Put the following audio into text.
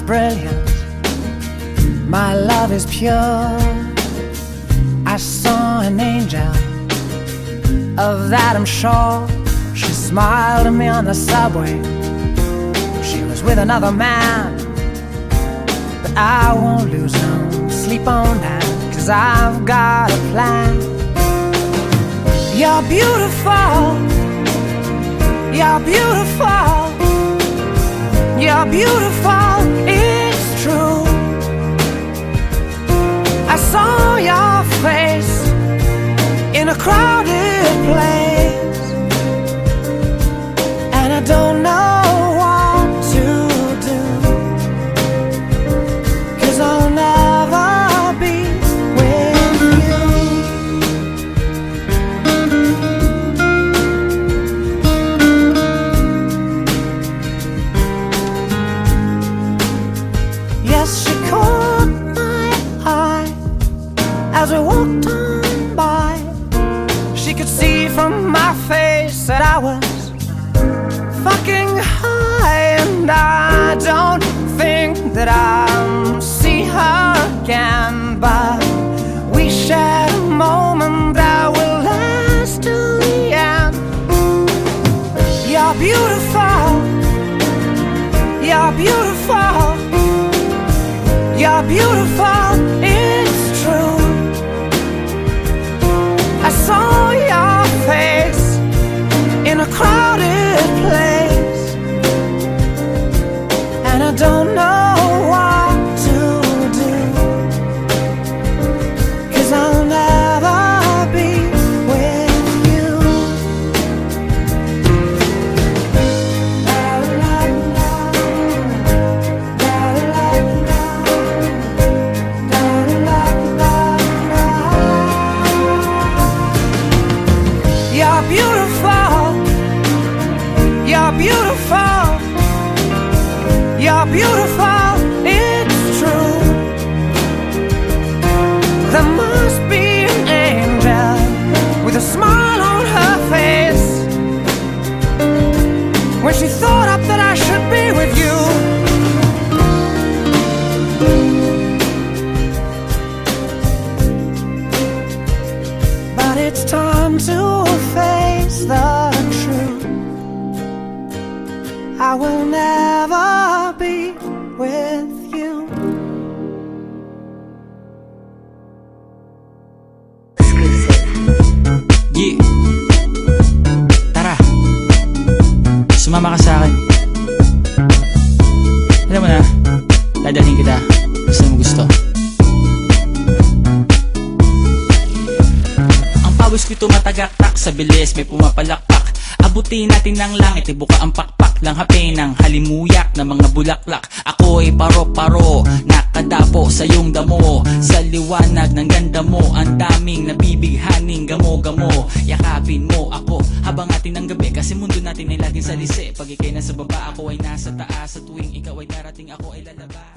brilliant, my love is pure. I saw an angel, of that I'm sure. She smiled at me on the subway. She was with another man, but I won't lose no sleep on that, 'cause I've got a plan. You're beautiful, you're beautiful, you're beautiful, it's true. I saw your face in a crowded place, and I don't know what to do, 'cause I'll never be with you. Yes, she caught my eye as we walked on by. She could see from my face that I was fucking high, and I don't think that I'll see her again, but we shared a moment that will last till the end. You're beautiful, you're beautiful, you're beautiful, it's true. I saw your face in a crowded place, and I don't know what to do, 'cause I'll never be with you. You're beautiful, you're beautiful, you're beautiful, it's true. There must be an angel with a smile on her face when she thought up that I should be with you. But it's time to face the truth. I will never be with you. Yeah. Tara, sumama ka sa akin. Alam mo na, dadalhin kita kung saan mo gusto. Ang pawis ko'y tumatagaktak, sa bilis may pumapalakpak. Abutin natin ng langit, ibuka ang pakpak lang hapin ng halimuyak na mga bulaklak. Ako'y paro-paro, nakadapo sa iyong damo. Sa liwanag ng ganda mo, ang daming nabibighaning gamo-gamo. Yakapin mo ako habang atin ng gabi, kasi mundo natin ay laging salisi. Pag ikay nasa baba, ako ay nasa taas. Sa tuwing ikaw ay darating, ako ay lalabas.